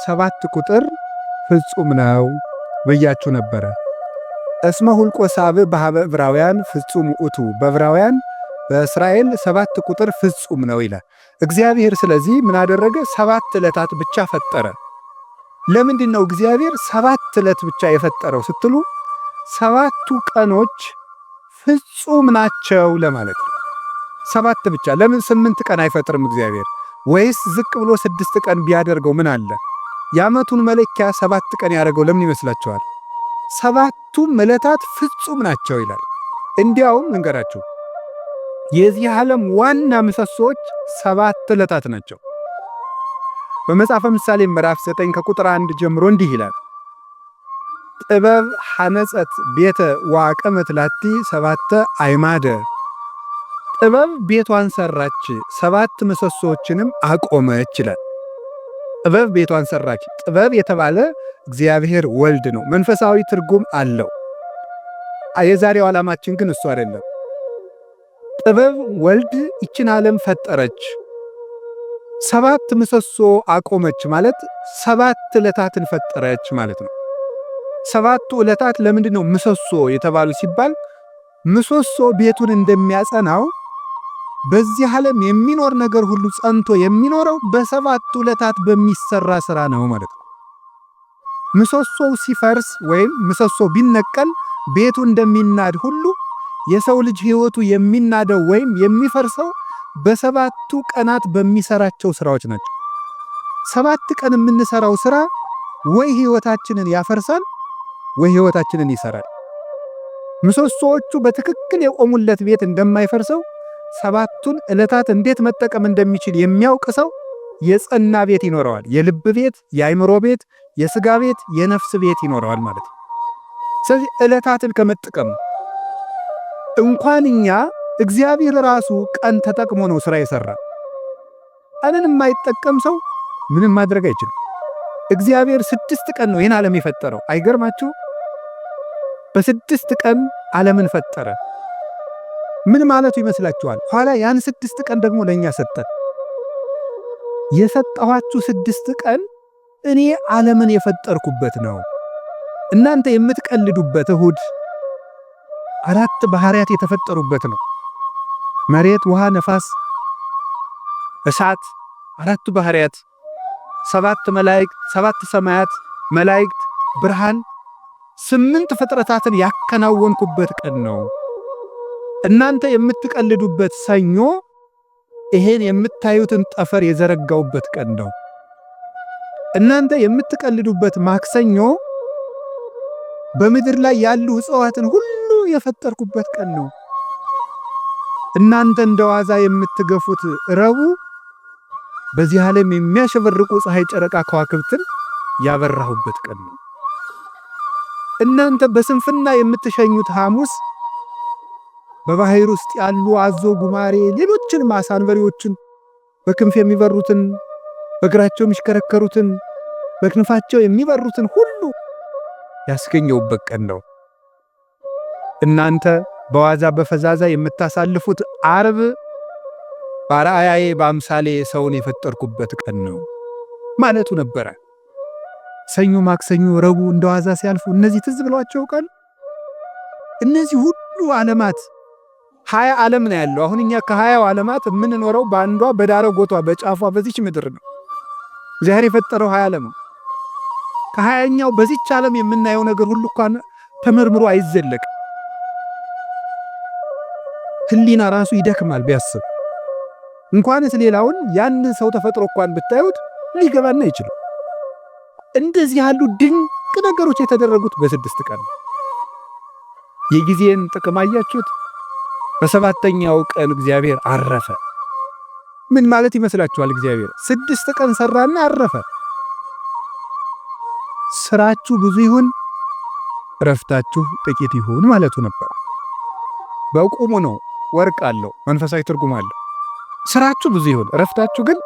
7 ቁጥር ፍጹም ነው ብያችሁ ነበረ። እስመ ሁልቆ ሳብዕ በኀበ ዕብራውያን ፍጹም ውእቱ፣ በዕብራውያን በእስራኤል 7 ቁጥር ፍጹም ነው ይላል እግዚአብሔር። ስለዚህ ምን አደረገ? 7 ዕለታት ብቻ ፈጠረ። ለምንድን ነው እግዚአብሔር 7 ዕለት ብቻ የፈጠረው ስትሉ 7ቱ ቀኖች ፍጹም ናቸው ለማለት ነው። 7 ብቻ። ለምን 8 ቀን አይፈጥርም እግዚአብሔር? ወይስ ዝቅ ብሎ 6 ቀን ቢያደርገው ምን አለ? የዓመቱን መለኪያ 7 ቀን ያደረገው ለምን ይመስላችኋል? 7ቱም ዕለታት ፍጹም ናቸው ይላል። እንዲያውም ልንገራችሁ፣ የዚህ ዓለም ዋና ምሰሶዎች 7 ዕለታት ናቸው። በመጽሐፈ ምሳሌ ምዕራፍ 9 ከቁጥር 1 ጀምሮ እንዲህ ይላል፣ ጥበብ ሐነጸት ቤተ ወአቀመት ላቲ 7 አዕማደ። ጥበብ ቤቷን ሰራች 7 ምሰሶዎችንም አቆመች ይላል። ጥበብ ቤቷን ሰራች። ጥበብ የተባለ እግዚአብሔር ወልድ ነው። መንፈሳዊ ትርጉም አለው። የዛሬው ዓላማችን ግን እሱ አይደለም። ጥበብ ወልድ ይችን ዓለም ፈጠረች፣ 7 ምሰሶ አቆመች ማለት 7 ዕለታትን ፈጠረች ማለት ነው። 7ቱ ዕለታት ለምንድን ነው ምሰሶ የተባሉ ሲባል ምሰሶ ቤቱን እንደሚያጸናው በዚህ ዓለም የሚኖር ነገር ሁሉ ጸንቶ የሚኖረው በ7ቱ ዕለታት በሚሰራ ሥራ ነው ማለት ነው። ምሰሶው ሲፈርስ ወይም ምሰሶ ቢነቀል ቤቱ እንደሚናድ ሁሉ የሰው ልጅ ሕይወቱ የሚናደው ወይም የሚፈርሰው በ7ቱ ቀናት በሚሰራቸው ሥራዎች ናቸው። 7 ቀን የምንሰራው ሥራ ወይ ሕይወታችንን ያፈርሳል ወይ ሕይወታችንን ይሰራል። ምሰሶዎቹ በትክክል የቆሙለት ቤት እንደማይፈርሰው 7ቱን ዕለታት እንዴት መጠቀም እንደሚችል የሚያውቅ ሰው የጸና ቤት ይኖረዋል። የልብ ቤት፣ የአእምሮ ቤት፣ የሥጋ ቤት፣ የነፍስ ቤት ይኖረዋል ማለት ነው። ስለዚህ ዕለታትን ከመጠቀም እንኳን እኛ እግዚአብሔር ራሱ ቀን ተጠቅሞ ነው ሥራ የሠራ። ቀንን የማይጠቀም ሰው ምንም ማድረግ አይችልም። እግዚአብሔር 6 ቀን ነው ይህን ዓለም የፈጠረው። አይገርማችሁ? በ6 ቀን ዓለምን ፈጠረ። ምን ማለቱ ይመስላችኋል? ኋላ ያን 6 ቀን ደግሞ ለእኛ ሰጠን። የሰጠኋችሁ 6 ቀን እኔ ዓለምን የፈጠርኩበት ነው። እናንተ የምትቀልዱበት እሁድ 4 ባህሪያት የተፈጠሩበት ነው። መሬት፣ ውሃ፣ ነፋስ፣ እሳት፣ 4ቱ ባህሪያት፣ 7 መላእክት፣ 7 ሰማያት፣ መላእክት፣ ብርሃን፣ 8 ፍጥረታትን ያከናወንኩበት ቀን ነው። እናንተ የምትቀልዱበት ሰኞ ይሄን የምታዩትን ጠፈር የዘረጋውበት ቀን ነው። እናንተ የምትቀልዱበት ማክሰኞ በምድር ላይ ያሉ እጽዋትን ሁሉ የፈጠርኩበት ቀን ነው። እናንተ እንደዋዛ የምትገፉት ረቡዕ በዚህ ዓለም የሚያሸበርቁ ፀሐይ፣ ጨረቃ፣ ከዋክብትን ያበራሁበት ቀን ነው። እናንተ በስንፍና የምትሸኙት ሐሙስ በባህር ውስጥ ያሉ አዞ፣ ጉማሬ፣ ሌሎችን ማሳንበሪዎችን በክንፍ የሚበሩትን በእግራቸው የሚሽከረከሩትን በክንፋቸው የሚበሩትን ሁሉ ያስገኘውበት ቀን ነው። እናንተ በዋዛ በፈዛዛ የምታሳልፉት ዓርብ በአርአያዬ በአምሳሌ ሰውን የፈጠርኩበት ቀን ነው ማለቱ ነበረ። ሰኞ፣ ማክሰኞ፣ ረቡዕ እንደዋዛ ሲያልፉ እነዚህ ትዝ ብሏቸው ቀን እነዚህ ሁሉ ዓለማት 20 ዓለም ነው ያለው። አሁን እኛ ከ20 ዓለማት የምንኖረው በአንዷ በዳረጎቷ በጫፏ በዚች ምድር ነው። እግዚአብሔር የፈጠረው 20 ዓለም ነው። ከ20ኛው በዚች ዓለም የምናየው ነገር ሁሉ እንኳን ተመርምሮ አይዘለቅ። ሕሊና ራሱ ይደክማል ቢያስብ። እንኳንስ ሌላውን ያን ሰው ተፈጥሮ እንኳን ብታዩት ሊገባና ይችላል። እንደዚህ ያሉ ድንቅ ነገሮች የተደረጉት በ6 ቀን ነው። የጊዜን ጥቅም አያችሁት? በ7ኛው ቀን እግዚአብሔር አረፈ። ምን ማለት ይመስላችኋል? እግዚአብሔር 6 ቀን ሰራና አረፈ። ስራችሁ ብዙ ይሁን ረፍታችሁ ጥቂት ይሁን ማለቱ ነበር። በቁሙ ነው። ወርቅ አለው፣ መንፈሳዊ ትርጉም አለው። ስራችሁ ብዙ ይሁን ረፍታችሁ ግን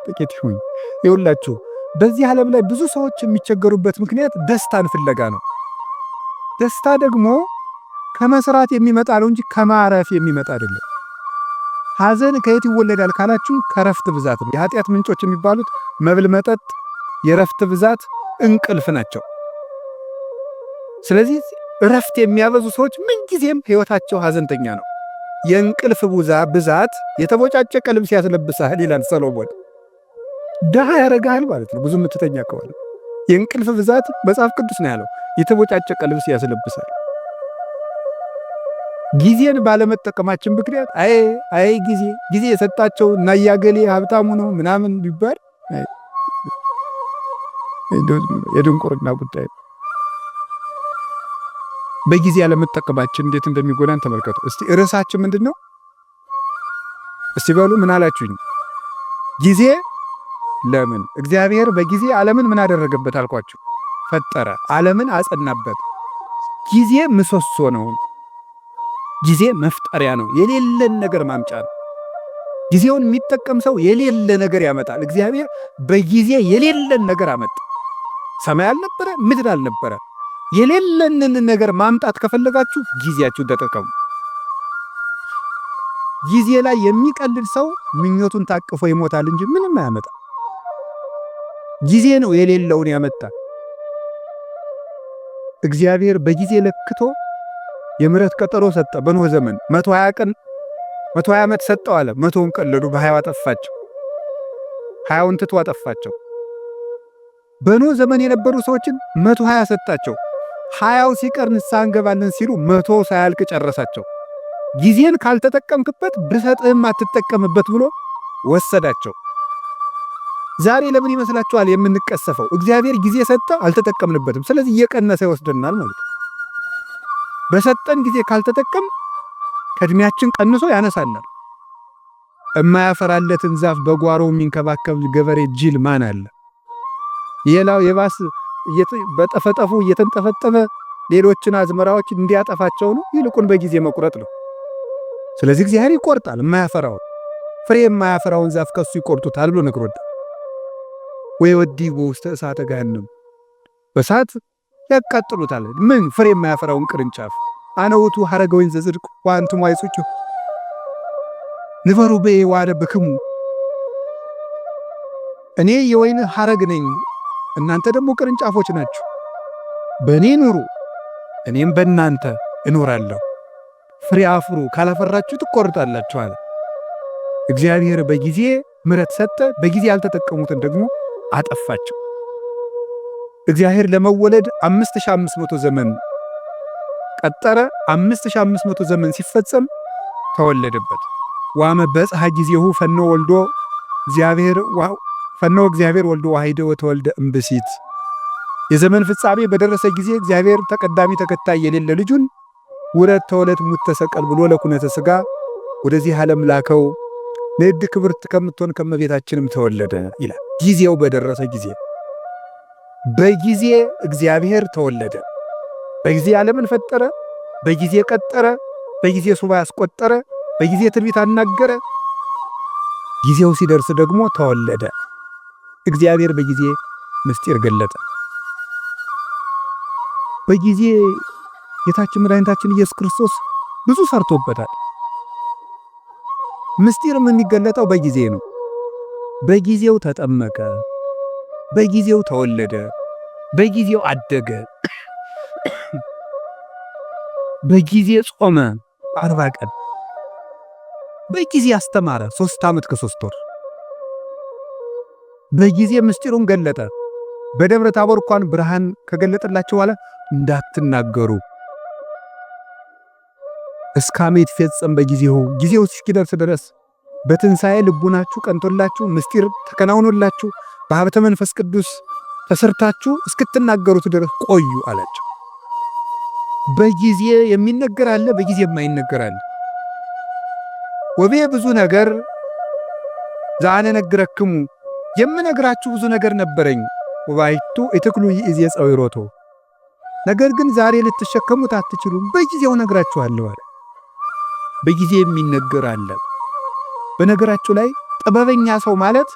ጥቂት ይሁን። ይኸውላችሁ በዚህ ዓለም ላይ ብዙ ሰዎች የሚቸገሩበት ምክንያት ደስታን ፍለጋ ነው። ደስታ ደግሞ ከመስራት የሚመጣ ነው እንጂ ከማረፍ የሚመጣ አይደለም። ሐዘን ከየት ይወለዳል ካላችሁ ከረፍት ብዛት ነው። የኃጢአት ምንጮች የሚባሉት መብል፣ መጠጥ፣ የረፍት ብዛት እንቅልፍ ናቸው። ስለዚህ እረፍት የሚያበዙ ሰዎች ምንጊዜም ሕይወታቸው ሐዘንተኛ ነው። የእንቅልፍ ብዛት የተቦጫጨቀ ልብስ ያስለብሳል ይላል ሰሎሞን። ድሃ ያረጋል ማለት ነው ብዙ የምትተኛ ከሆነ። የእንቅልፍ ብዛት መጽሐፍ ቅዱስ ነው ያለው፣ የተቦጫጨቀ ልብስ ያስለብሳል። ጊዜን ባለመጠቀማችን ምክንያት አይ ጊዜ የሰጣቸው እና ያገሌ ሀብታሙ ነው ምናምን ቢባል የድንቁርና ጉዳይ። በጊዜ ያለመጠቀማችን እንዴት እንደሚጎዳን ተመልከቱ። እስቲ ርዕሳችን ምንድን ነው? እስቲ በሉ ምን አላችሁኝ? ጊዜ ለምን? እግዚአብሔር በጊዜ ዓለምን ምን አደረገበት አልኳችሁ? ፈጠረ፣ ዓለምን አጸናበት። ጊዜ ምሰሶ ነው። ጊዜ መፍጠሪያ ነው። የሌለን ነገር ማምጫ ነው። ጊዜውን የሚጠቀም ሰው የሌለ ነገር ያመጣል። እግዚአብሔር በጊዜ የሌለን ነገር አመጣ። ሰማይ አልነበረ፣ ምድር አልነበረ። የሌለንን ነገር ማምጣት ከፈለጋችሁ ጊዜያችሁን ተጠቀሙ። ጊዜ ላይ የሚቀልድ ሰው ምኞቱን ታቅፎ ይሞታል እንጂ ምንም አያመጣ። ጊዜ ነው የሌለውን ያመጣ። እግዚአብሔር በጊዜ ለክቶ የምሕረት ቀጠሮ ሰጠ። በኖህ ዘመን 120 ዓመት ሰጠው አለ። 100ውን ቀለዱ፣ በ20 አጠፋቸው። 20ውን ትቶ አጠፋቸው። በኖህ ዘመን የነበሩ ሰዎችን 120 ሰጣቸው። 20ው ሲቀር ንስሐ እንገባለን ሲሉ 100 ሳያልቅ ጨረሳቸው። ጊዜን ካልተጠቀምክበት ብሰጥህም አትጠቀምበት ብሎ ወሰዳቸው። ዛሬ ለምን ይመስላችኋል የምንቀሰፈው? እግዚአብሔር ጊዜ ሰጠ፣ አልተጠቀምንበትም። ስለዚህ እየቀነሰ ይወስደናል ማለት ነው። በሰጠን ጊዜ ካልተጠቀም ከእድሜያችን ቀንሶ ያነሳናል። እማያፈራለትን ዛፍ በጓሮ የሚንከባከብ ገበሬ ጅል ማን አለ? የላው የባስ በጠፈጠፉ እየተንጠፈጠፈ ሌሎችን አዝመራዎች እንዲያጠፋቸው ነው። ይልቁን በጊዜ መቁረጥ ነው። ስለዚህ እግዚአብሔር ይቆርጣል። የማያፈራውን ፍሬ የማያፈራውን ዛፍ ከሱ ይቆርጡታል ብሎ ነግሮታል። ወይወዲሁ ውስተ እሳተ ገሃነም፣ በእሳት ያቃጥሉታል። ምን ፍሬ የማያፈራውን ቅርንጫፍ። አነ ውእቱ ሐረገ ወይን ዘጽድቅ ወአንትሙ አይጹቹ ንበሩ በየ ወአነብክሙ፣ እኔ የወይን ሐረግ ነኝ፣ እናንተ ደግሞ ቅርንጫፎች ናችሁ። በእኔ ኑሩ፣ እኔም በእናንተ እኖራለሁ። ፍሬ አፍሩ፣ ካላፈራችሁ ትቆርጣላችሁ አለ። እግዚአብሔር በጊዜ ምሕረት ሰጠ፣ በጊዜ ያልተጠቀሙትን ደግሞ አጠፋቸው። እግዚአብሔር ለመወለድ 5500 ዘመን ቀጠረ። 5500 ዘመን ሲፈጸም ተወለደበት። ዋመ በጽሐ ጊዜሁ ፈኖ እግዚአብሔር ወልዶ ዋሂደ ወተወልደ እምብእሲት። የዘመን ፍጻሜ በደረሰ ጊዜ እግዚአብሔር ተቀዳሚ ተከታይ የሌለ ልጁን ውረድ ተወለድ ሙት ተሰቀል ብሎ ለኩነተ ሥጋ ወደዚህ ዓለም ላከው። ንዕድ ክብርት ከምትሆን ከመቤታችንም ተወለደ ይላል። ጊዜው በደረሰ ጊዜ በጊዜ እግዚአብሔር ተወለደ። በጊዜ ዓለምን ፈጠረ፣ በጊዜ ቀጠረ፣ በጊዜ ሱባዔ አስቆጠረ፣ በጊዜ ትንቢት አናገረ። ጊዜው ሲደርስ ደግሞ ተወለደ። እግዚአብሔር በጊዜ ምስጢር ገለጠ። በጊዜ ጌታችን መድኃኒታችን ኢየሱስ ክርስቶስ ብዙ ሰርቶበታል። ምስጢርም የሚገለጠው በጊዜ ነው። በጊዜው ተጠመቀ፣ በጊዜው ተወለደ፣ በጊዜው አደገ፣ በጊዜ ጾመ 40 ቀን፣ በጊዜ አስተማረ 3 ዓመት ከ3 ወር፣ በጊዜ ምስጢሩን ገለጠ። በደብረ ታቦር እንኳን ብርሃን ከገለጠላቸው በኋላ እንዳትናገሩ እስካሜት ፈጸም በጊዜው፣ ጊዜው እስኪደርስ ድረስ በትንሣኤ ልቡናችሁ ቀንቶላችሁ ምስጢር ተከናውኖላችሁ በሀብተ መንፈስ ቅዱስ ተሰርታችሁ እስክትናገሩት ድረስ ቆዩ አላቸው። በጊዜ የሚነገር አለ፣ በጊዜ የማይነገር አለ። ወቤ ብዙ ነገር ዛነ ነግረክሙ፣ የምነግራችሁ ብዙ ነገር ነበረኝ። ወባይቱ እትክሉ ይእዜ ጸዊሮቶ፣ ነገር ግን ዛሬ ልትሸከሙት አትችሉም፣ በጊዜው ነግራችኋለሁ አለ። በጊዜ የሚነገር አለ። በነገራችሁ ላይ ጥበበኛ ሰው ማለት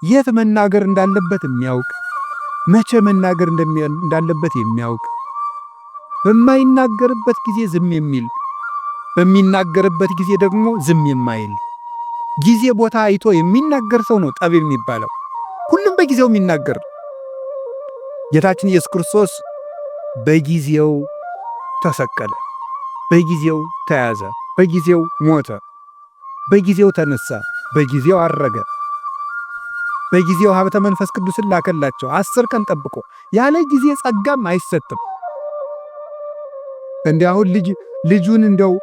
የት መናገር እንዳለበት የሚያውቅ፣ መቼ መናገር እንዳለበት የሚያውቅ፣ በማይናገርበት ጊዜ ዝም የሚል፣ በሚናገርበት ጊዜ ደግሞ ዝም የማይል፣ ጊዜ ቦታ አይቶ የሚናገር ሰው ነው ጠቢብ የሚባለው። ሁሉም በጊዜው የሚናገር ጌታችን ኢየሱስ ክርስቶስ በጊዜው ተሰቀለ፣ በጊዜው ተያዘ፣ በጊዜው ሞተ፣ በጊዜው ተነሳ፣ በጊዜው አረገ፣ በጊዜው ሀብተ መንፈስ ቅዱስን ላከላቸው 10 ቀን ጠብቆ። ያለ ጊዜ ጸጋም አይሰጥም። እንዲህ አሁን ልጁን እንደው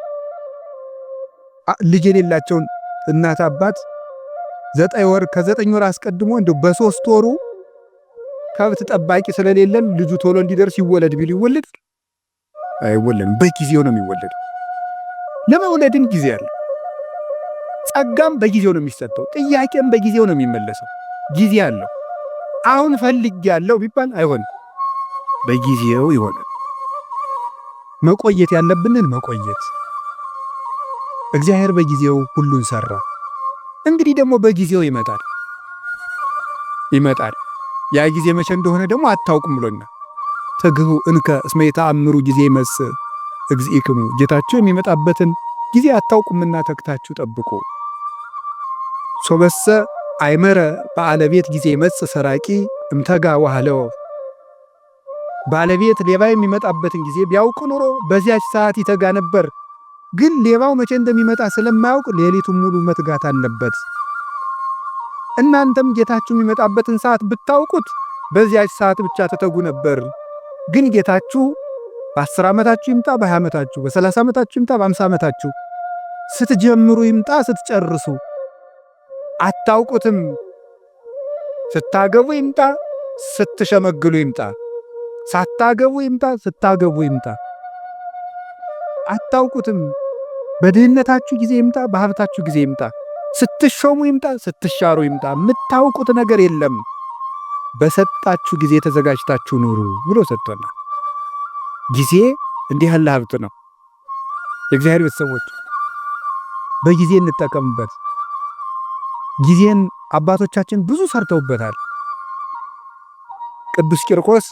ልጅ የሌላቸውን እናት አባት 9 ወር ከ9 ወር አስቀድሞ እንደው በ3 ወሩ ከብት ጠባቂ ስለሌለን ልጁ ቶሎ እንዲደርስ ይወለድ ቢል ይወለድ አይወለድም። በጊዜው ነው የሚወለደው። ለመውለድም ጊዜ አለ። ጸጋም በጊዜው ነው የሚሰጠው። ጥያቄም በጊዜው ነው የሚመለሰው። ጊዜ አለው። አሁን ፈልግ ያለው ቢባል አይሆንም፣ በጊዜው ይሆናል። መቆየት ያለብንን መቆየት። እግዚአብሔር በጊዜው ሁሉን ሰራ። እንግዲህ ደግሞ በጊዜው ይመጣል። ያ ጊዜ መቼ እንደሆነ ደግሞ አታውቁም ብሎና ተግሁ እንከ እስመ የተአምሩ ጊዜ ይመጽእ እግዚእክሙ፣ ጌታችሁ የሚመጣበትን ጊዜ አታውቁምና ተግታችሁ ጠብቁ። ሶበሰ አይመረ ባለቤት ጊዜ ይመጽእ ሰራቂ እምተጋ ወሃለው፣ ባለቤት ሌባ የሚመጣበትን ጊዜ ቢያውቅ ኑሮ በዚያች ሰዓት ይተጋ ነበር። ግን ሌባው መቼ እንደሚመጣ ስለማያውቅ ሌሊቱን ሙሉ መትጋት አለበት። እናንተም ጌታችሁ የሚመጣበትን ሰዓት ብታውቁት በዚያች ሰዓት ብቻ ተተጉ ነበር። ግን ጌታችሁ በ10 ዓመታችሁ ይምጣ፣ በ20 ዓመታችሁ፣ በ30 ዓመታችሁ ይምጣ፣ በ50 ዓመታችሁ፣ ስትጀምሩ ይምጣ፣ ስትጨርሱ አታውቁትም። ስታገቡ ይምጣ፣ ስትሸመግሉ ይምጣ፣ ሳታገቡ ይምጣ፣ ስታገቡ ይምጣ፣ አታውቁትም። በድህነታችሁ ጊዜ ይምጣ፣ በሀብታችሁ ጊዜ ይምጣ፣ ስትሾሙ ይምጣ፣ ስትሻሩ ይምጣ፣ የምታውቁት ነገር የለም። በሰጣችሁ ጊዜ ተዘጋጅታችሁ ኑሩ ብሎ ሰጥቶናል። ጊዜ እንዲህ ያለ ሀብት ነው። የእግዚአብሔር ቤተሰቦች በጊዜ እንጠቀምበት። ጊዜን አባቶቻችን ብዙ ሰርተውበታል። ቅዱስ ቂርቆስ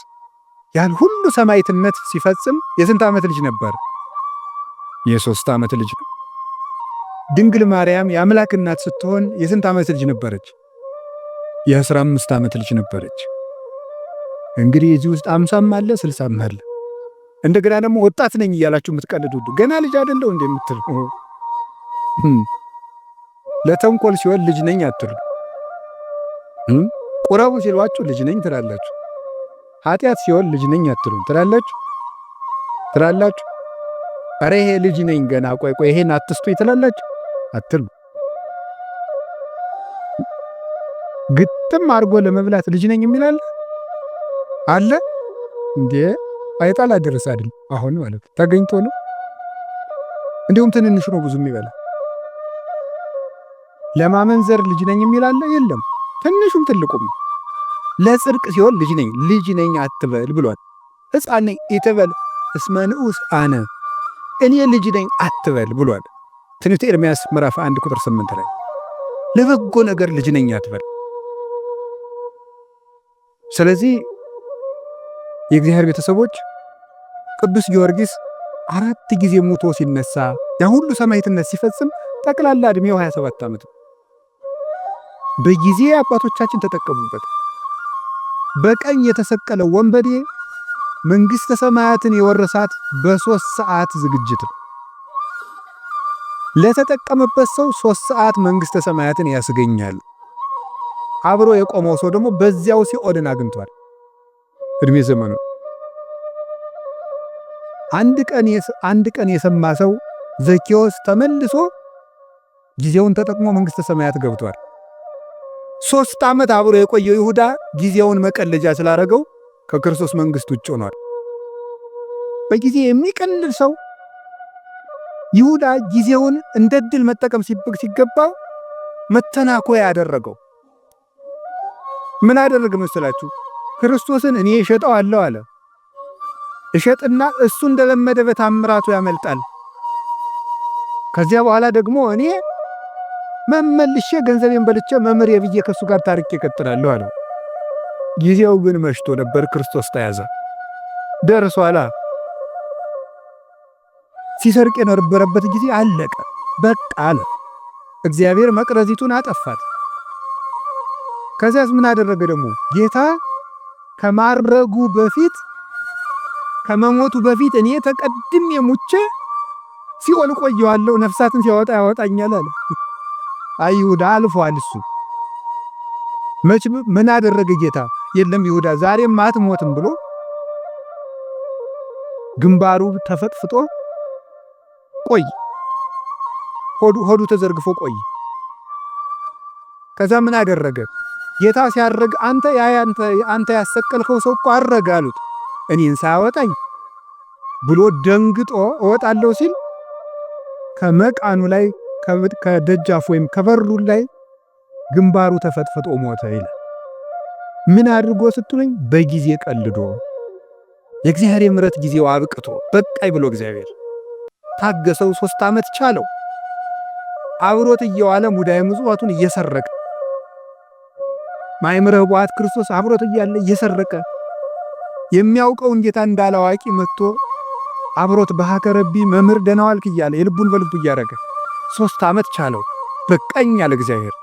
ያን ሁሉ ሰማዕትነት ሲፈጽም የስንት ዓመት ልጅ ነበር? የ3 ዓመት ልጅ ነው። ድንግል ማርያም የአምላክ እናት ስትሆን የስንት ዓመት ልጅ ነበረች? የ15 ዓመት ልጅ ነበረች። እንግዲህ እዚህ ውስጥ 50ም አለ 60ም አለ። እንደገና ደግሞ ወጣት ነኝ እያላችሁ የምትቀልዱ ገና ልጅ አይደለው እንደምትል ለተንኮል ሲሆን ልጅ ነኝ አትሉ። ቁረቡ ሲሏችሁ ልጅ ነኝ ትላላችሁ። ኃጢአት ሲሆን ልጅ ነኝ አትሉ ትላላችሁ። አረ ይሄ ልጅ ነኝ ገና ቆይ ይሄን አትስጡኝ ትላላችሁ አትሉ። ግጥም አድርጎ ለመብላት ልጅ ነኝ የሚላል አለ እንዴ? አይጣላ ድረስ አይደል? አሁን ማለት ተገኝቶ ነው። እንዲሁም ትንንሽ ነው ብዙ የሚበላ። ለማመንዘር ልጅ ነኝ የሚላል የለም። ትንሹም ትልቁም ለጽድቅ ሲሆን ልጅ ነኝ አትበል ብሏል። ሕፃን ነኝ ኢትበል እስመ ንዑስ አነ፣ እኔ ልጅ ነኝ አትበል ብሏል። ትንቢተ ኤርምያስ ምዕራፍ 1 ቁጥር 8 ላይ ለበጎ ነገር ልጅ ነኝ አትበል። ስለዚህ የእግዚአብሔር ቤተሰቦች ቅዱስ ጊዮርጊስ 4 ጊዜ ሞቶ ሲነሳ ያ ሁሉ ሰማዕትነት ሲፈጽም ጠቅላላ ዕድሜው 27 ዓመት። በጊዜ አባቶቻችን ተጠቀሙበት። በቀኝ የተሰቀለው ወንበዴ መንግሥተ ሰማያትን የወረሳት በ3 ሰዓት ዝግጅት ነው። ለተጠቀመበት ሰው 3 ሰዓት መንግሥተ ሰማያትን ያስገኛል። አብሮ የቆመው ሰው ደግሞ በዚያው ሲኦልን አግኝቷል እድሜ ዘመኑ። አንድ ቀን የሰማ ሰው ዘኬዎስ ተመልሶ ጊዜውን ተጠቅሞ መንግሥተ ሰማያት ገብቷል። 3 ዓመት አብሮ የቆየው ይሁዳ ጊዜውን መቀለጃ ስላደረገው ከክርስቶስ መንግሥት ውጭ ሆኗል። በጊዜ የሚቀልል ሰው ይሁዳ ጊዜውን እንደ ድል መጠቀም ሲገባው መተናኮያ ያደረገው ምን አደረገ መሰላችሁ? ክርስቶስን እኔ እሸጠዋለሁ አለ። እሸጥና እሱ እንደለመደ በታምራቱ ያመልጣል። ከዚያ በኋላ ደግሞ እኔ መመልሼ ገንዘቤን በልቼ መምሬ ብዬ ከሱ ጋር ታሪክ እቀጥላለሁ አለ። ጊዜው ግን መሽቶ ነበር። ክርስቶስ ተያዘ። ደርሷላ። ሲሰርቅ የነበረበት ጊዜ አለቀ። በቃ አለ። እግዚአብሔር መቅረዚቱን አጠፋት። ከዚያስ ምን አደረገ ደግሞ? ጌታ ከማረጉ በፊት ከመሞቱ በፊት እኔ ተቀድሜ ሙቼ ሲኦል ቆየዋለሁ፣ ነፍሳትን ሲያወጣ ያወጣኛል አለ። አይ ይሁዳ አልፏል። እሱ መች ምን አደረገ ጌታ? የለም ይሁዳ ዛሬም አትሞትም ብሎ ግንባሩ ተፈጥፍጦ ቆይ፣ ሆዱ ተዘርግፎ ቆይ። ከዛ ምን አደረገ ጌታ? ሲያርግ አንተ ያሰቀልከው ሰው እኮ አረገ አሉት። እኔን ሳያወጣኝ ብሎ ደንግጦ እወጣለሁ ሲል ከመቃኑ ላይ ከደጃፍ ወይም ከበሩ ላይ ግንባሩ ተፈጥፍጦ ሞተ ይላል። ምን አድርጎ ስትሉኝ በጊዜ ቀልዶ የእግዚአብሔር የምሕረት ጊዜው አብቅቶ በቃይ ብሎ እግዚአብሔር ታገሰው። 3 ዓመት ቻለው። አብሮት እየዋለ ሙዳየ ምጽዋቱን እየሰረቀ ማይምረ ኅቡዓት ክርስቶስ አብሮት እያለ እየሰረቀ የሚያውቀውን ጌታ እንዳላዋቂ መጥቶ አብሮት በሐከረቢ መምህር ደህና ዋልክ እያለ የልቡን በልቡ እያደረገ 3 ዓመት ቻለው። በቃኝ ያለ እግዚአብሔር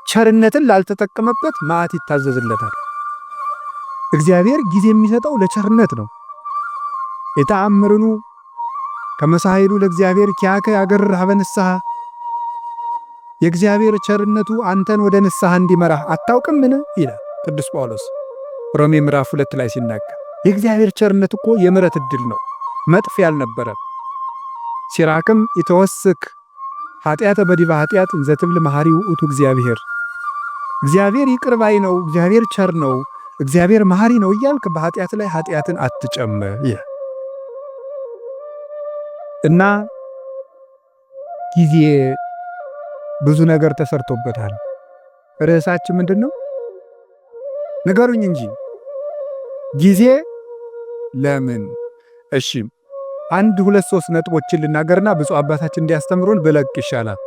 ቸርነትን ላልተጠቀመበት መዓት ይታዘዝለታል። እግዚአብሔር ጊዜ የሚሰጠው ለቸርነት ነው። የተአምርኑ ከመሳይሉ ለእግዚአብሔር ኪያከ ያገርህ ሀበ ንስሐ። የእግዚአብሔር ቸርነቱ አንተን ወደ ንስሐ እንዲመራህ አታውቅምን ይላል ቅዱስ ጳውሎስ ሮሜ ምዕራፍ 2 ላይ ሲናገር። የእግዚአብሔር ቸርነት እኮ የምሕረት ዕድል ነው፣ መጥፊያ አልነበረም። ሲራክም ይተወስክ ኃጢአተ በዲበ ኃጢአት እንዘ ትብል መሐሪ ውእቱ እግዚአብሔር። እግዚአብሔር ይቅር ባይ ነው፣ እግዚአብሔር ቸር ነው፣ እግዚአብሔር መሐሪ ነው እያልክ በኃጢአት ላይ ኃጢአትን አትጨምር ይላል። እና ጊዜ ብዙ ነገር ተሰርቶበታል። ርዕሳችን ምንድነው? ንገሩኝ እንጂ ጊዜ ለምን? እሺ 1 2 3 ነጥቦችን ልናገርና ብፁዕ አባታችን እንዲያስተምሩን ብለቅ ይሻላል።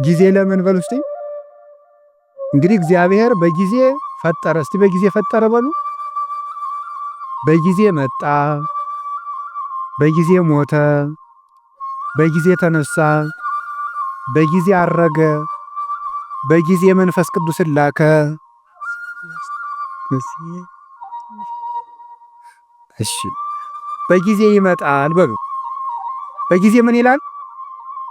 ጊዜ ለምን በሉ እስቲ። እንግዲህ እግዚአብሔር በጊዜ ፈጠረ። እስቲ በጊዜ ፈጠረ በሉ። በጊዜ መጣ፣ በጊዜ ሞተ፣ በጊዜ ተነሳ፣ በጊዜ አረገ፣ በጊዜ መንፈስ ቅዱስን ላከ። እሺ በጊዜ ይመጣል በሉ። በጊዜ ምን ይላል?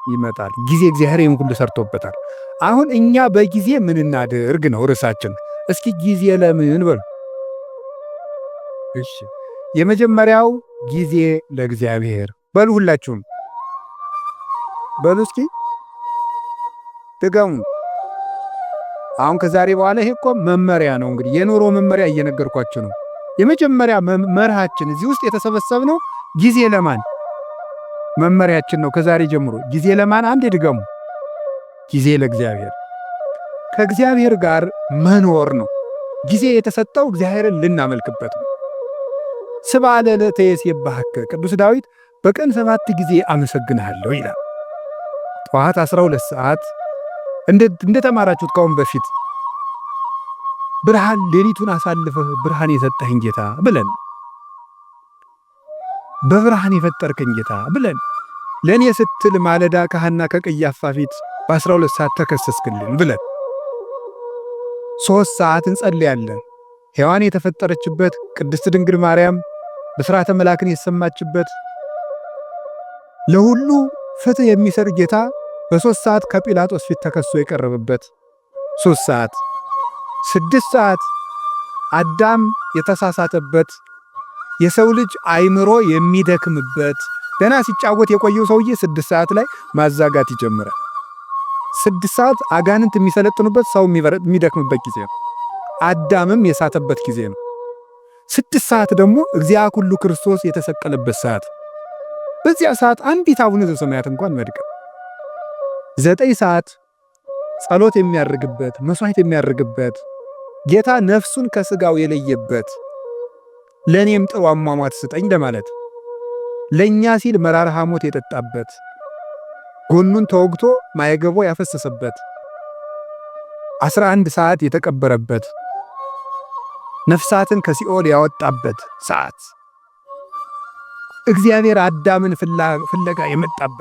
ይመጣል። ጊዜ እግዚአብሔር ይህን ሁሉ ሰርቶበታል። አሁን እኛ በጊዜ ምን እናድርግ ነው ርዕሳችን። እስኪ ጊዜ ለምን በሉ። እሺ የመጀመሪያው ጊዜ ለእግዚአብሔር በሉ። ሁላችሁም በሉ እስኪ ድገሙ። አሁን ከዛሬ በኋላ ይሄ እኮ መመሪያ ነው። እንግዲህ የኑሮ መመሪያ እየነገርኳችሁ ነው። የመጀመሪያ መርሃችን እዚህ ውስጥ የተሰበሰብነው ጊዜ ለማን መመሪያችን ነው። ከዛሬ ጀምሮ ጊዜ ለማን? አንዴ ድገሙ። ጊዜ ለእግዚአብሔር። ከእግዚአብሔር ጋር መኖር ነው። ጊዜ የተሰጠው እግዚአብሔርን ልናመልክበት ነው። ስብሐ ለዕለተ ይሴብሐከ ቅዱስ ዳዊት በቀን 7 ጊዜ አመሰግንሃለሁ ይላል። ጠዋት 12 ሰዓት እንደተማራችሁት ካሁን በፊት ብርሃን ሌሊቱን አሳልፈህ ብርሃን የሰጠኸኝ ጌታ ብለን በብርሃን የፈጠርከኝ ጌታ ብለን ለኔ ስትል ማለዳ ከሐና ከቀያፋ ፊት በ12 ሰዓት ተከሰስክልን ብለን 3 ሰዓት እንጸልያለን። ሔዋን የተፈጠረችበት ቅድስት ድንግል ማርያም በሥርዓተ መላክን የተሰማችበት ለሁሉ ፍትህ የሚሰጥ ጌታ በ3 ሰዓት ከጲላጦስ ፊት ተከሶ የቀረበበት 3 ሰዓት 6 ሰዓት አዳም የተሳሳተበት የሰው ልጅ አይምሮ የሚደክምበት ገና ሲጫወት የቆየው ሰውዬ 6 ሰዓት ላይ ማዛጋት ይጀምራል። 6 ሰዓት አጋንንት የሚሰለጥኑበት ሰው የሚደክምበት ጊዜ ነው። አዳምም የሳተበት ጊዜ ነው። 6 ሰዓት ደግሞ እግዚአ ኩሉ ክርስቶስ የተሰቀለበት ሰዓት። በዚያ ሰዓት አንዲት አቡነ ዘበሰማያት እንኳን መድከም 9 ሰዓት ጸሎት የሚያርግበት መስዋዕት የሚያርግበት ጌታ ነፍሱን ከስጋው የለየበት ለኔም ጥሩ አሟሟት ስጠኝ ለማለት ለኛ ሲል መራራ ሐሞት የጠጣበት ጎኑን ተወግቶ ማየገቦ ያፈሰሰበት 11 ሰዓት የተቀበረበት ነፍሳትን ከሲኦል ያወጣበት ሰዓት እግዚአብሔር አዳምን ፍለጋ የመጣበት